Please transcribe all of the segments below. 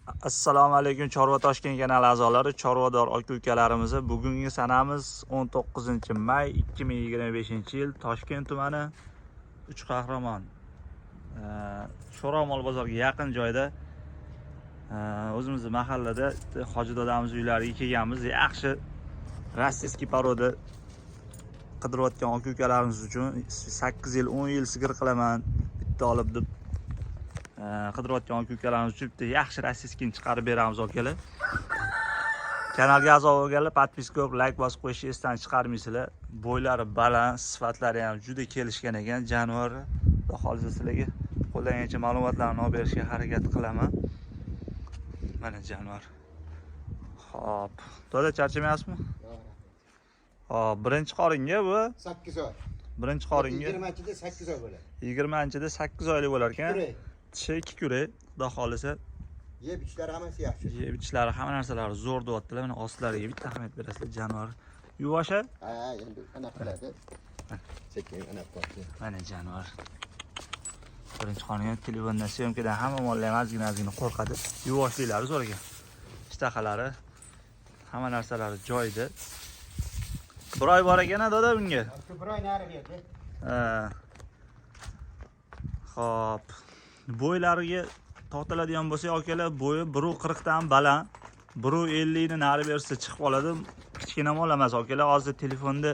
Assalomu alaykum Chorva Toshkent kanali a'zolari, chorvador aka-ukalarimiz. Bugungi sanamiz 19-may 2025-yil Toshkent tumani Uchqahramon Sho'romol bozoriga yaqin joyda o'zimizning mahallada Hoji dodamiz uylariga kelganmiz. Yaxshi rossiyskiy poroda qidirayotgan aka-ukalarimiz uchun 8 yil, 10 yil sigir qilaman, bitta olib deb qidirayotgan aka-ukalarimiz uchun bitta yaxshi rossiyskini chiqarib beramiz akalar. Kanalga a'zo bo'lganlar podpiska qilib, like bosib qo'yishni esdan chiqarmaysizlar. Bo'ylari baland, sifatlari ham juda kelishgan ekan. Jonivor xudo xolisa sizlarga qo'llangancha ma'lumotlarni olib berishga harakat qilaman. Mana jonivor. Xo'p, to'da charchamayapsizmi? Hop, birinchi qoringa bu 8 oy. Birinchi qoringa 20-chida 8 oy bo'ladi. 20-chida 8 oylik bo'lar ekan. Tishi 2 kurak, xudo xolisa. Yeb ichlari hammasi yaxshi. Yeb ichlari hamma narsalari zo'r deyaptilar. Mana ostlariga bitta ahamiyat berasizlar jonivor. Yuvosha? Ha, endi anaqa qiladi. Sekin anaqa qiladi. Mana jonivor. Birinchi qoringa telefondan, syomkadan hamma mollar ozgina qo'rqadi. Yuvoshliklari zo'r ekan. Ishtaqalari, hamma narsalari joyida. Bir oy bor ekan doda bunga. Bir oy nari berdi. Xo'p. Bo'ylariga to'xtaladigan bo'lsa akalar, bo'yi 1.40 dan baland, 1.50 ni nari bersa chiqib qoladi. Kichkina mol emas akalar. Hozir telefonda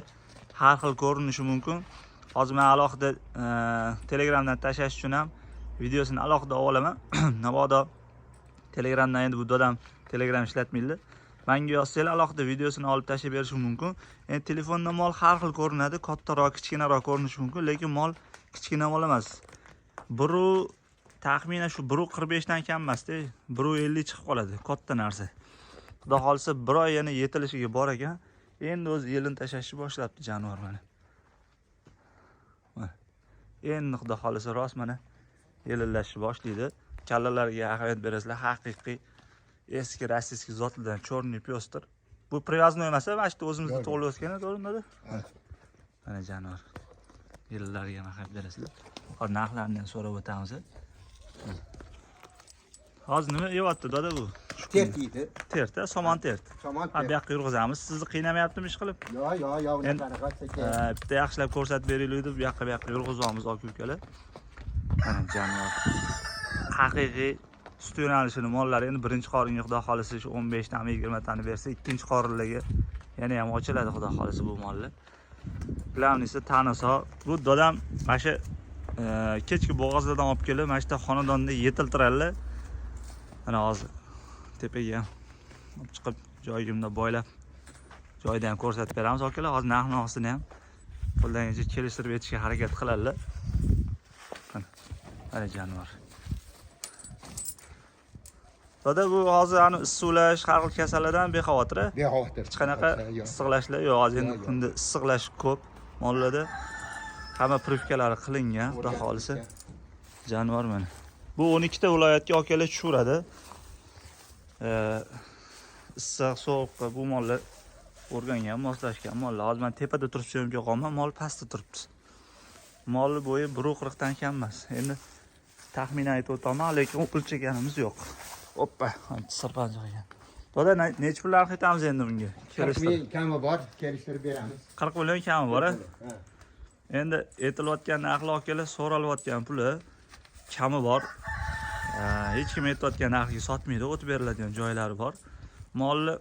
har xil ko'rinishi mumkin. Hozir men alohida Telegramdan tashlash uchun ham videosini alohida olaman. Navodo Telegramdan endi bu dodam Telegram ishlatmaydi. Menga yozsanglar alohida videosini olib tashlab berishim mumkin. Endi telefonda mol har xil ko'rinadi, kattaroq, kichkinaroq ko'rinishi mumkin, lekin mol kichkina mol emas. Taxminan shu 1.45 dan kam emas-da, 1.50 chiqib qoladi, katta narsa. Xudo xolisa bir oy yana yetilishiga bor ekan. Endi o'z yelini tashlashni boshlabdi jonivor mana. Endi xudo xolisa rost mana yelillashni boshlaydi. Kallalarga ahamiyat berasizlar, haqiqiy eski rossiyskiy zotlardan chorniy pyostir. Bu привязной emas, mana shu o'zimizda to'g'ri o'sgan, to'g'rimi? Mana jonivor. Yellariga ahamiyat berasizlar. Hozir narxlarini ham so'rab o'tamiz. Hozir nima yeyapti doda bu? Tert yeydi. Tertda, somon tert. Somon Ha, bu yoqqa yurg'izamiz. Sizni qiynamayaptimi ish qilib? Yo, unaqa qilsak. Bitta yaxshilab ko'rsatib beraylik deb bu yoqqa yurg'izamiz aka-ukalar. Mana jonivor. Haqiqiy sut yo'nalishini mollari endi birinchi qoringa xudo xolisa shu 15 dan 20 tani bersa, ikkinchi qorinlarga yana ham ochiladi xudo xolisa bu mollar. Bilamizsa tanisa, bu dodam mana shu kechki bo'g'ozlardan olib kelib, mana shu xonadonda yetiltiradilar. Mana hozir tepaga ham olib chiqib joyimda boylab joyda ham ko'rsatib beramiz akalar. Hozir narx-navosini ham qo'ldangancha kelishtirib etishga harakat qiladilar. Mana jonivor. Doda bu hozir ani issuvlash, har xil kasallardan bexavotir. Bexavotir. Hech qanaqa issiqlashlar yo'q. Hozir endi kunda issiqlash ko'p mollarda. Hamma privkalari qilingan, xudo xolisa. Jonivor mana. Bu 12 ta viloyatga akalar tushiradi. Issiq, sovuqqa bu mollar o'rgangan, moslashgan mollar. Hozir men tepada turibsam ham yo'qman, mol pastda turibdi. Mol bo'yi 1.40 dan kam emas. Endi taxminan aytib o'taman, lekin o'lchaganimiz yo'q. Hoppa, sirpan joygan. Doda necha pul narx aytamiz endi bunga? 40 ming kami bor, kelishtirib beramiz. 40 million kami bor-a? Endi aytilayotgan narxlar akalar, so'ralayotgan puli kami bor. Hech kim aytayotgan narxga sotmaydi, o'tib beriladigan joylari bor. Molni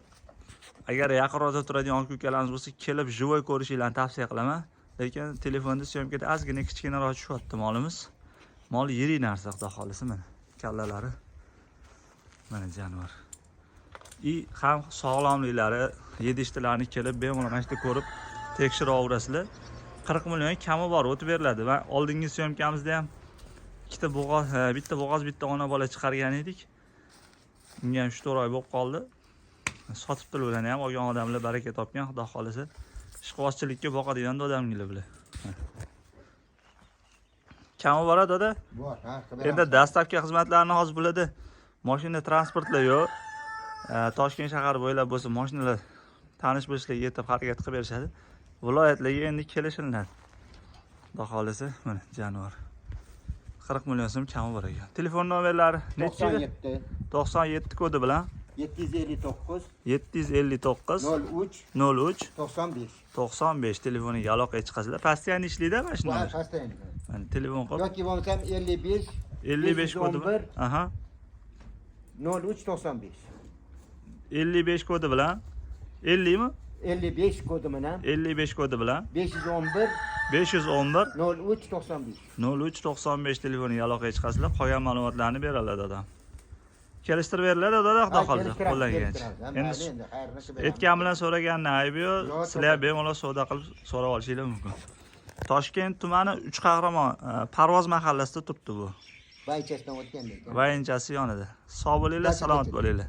agar yaqinroqda turadigan aka-ukalarimiz bo'lsa, kelib живой ko'rishinglarni tavsiya qilaman. Lekin telefonda syomkada ozgina kichkinaroq tushyapti molimiz. Mol yirik narsa, xudo xolisa mana kallalari. Mana jonivor. Ham sog'lomliklari, yedishtilarini kelib bemalol mana shunda ko'rib tekshirib olasizlar. 40 million kami bor, o'tib beriladi. Va oldingi syomkamizda ham bitta bo'g'oz, bitta ona bola chiqargan edik. Unga ham 3-4 oy bo'lib qoldi. Sotibdilar ularni ham, olgan odamlar baraka topgan, xudo xolisa. Ishqibozchilikka boqadigan dodamgilar bular. Kami bor doda? Bor, ha. Endi dastavka xizmatlarini hozir bo'ladi. Mashina transportlar yo'q. Toshkent shahar bo'ylab bo'lsa, mashinalar tanish bo'lishlarga yetib harakat qilib berishadi. Viloyatlarga endi kelishiladi. Xudo xolisa, mana jonivor. 40 million so'm kami bor ekan. Telefon nomerlari nechi edi? 97 kodi bilan 759 759 03 03 95. 95 telefoniga aloqaga chiqasizlar. Postoyan ishlaydi mashina. Bu pastayni. Mana telefon qilib Yoki bo'lmasam 55 55 kodi bilan. Aha. 03 95. 55 kodi bilan 50 mi? 55 kodi bilan 55 kodi bilan 511 511 03 95. 03 95 telefoniga aloqaga chiqasizlar. Qolgan ma'lumotlarni beradi odam. Kelishtirib beriladi odam, xudo qolsa, qo'ldan kelgancha. Endi aytgan bilan so'ragandan aybi yo'q. Sizlar bemalol savdo qilib so'rab olishingiz mumkin. Toshkent tumani 3 Qahramon Parvoz mahallasida turibdi bu. Vaychasidan o'tganda. Vayinchasi yonida. Sog' bo'linglar, salomat bo'linglar.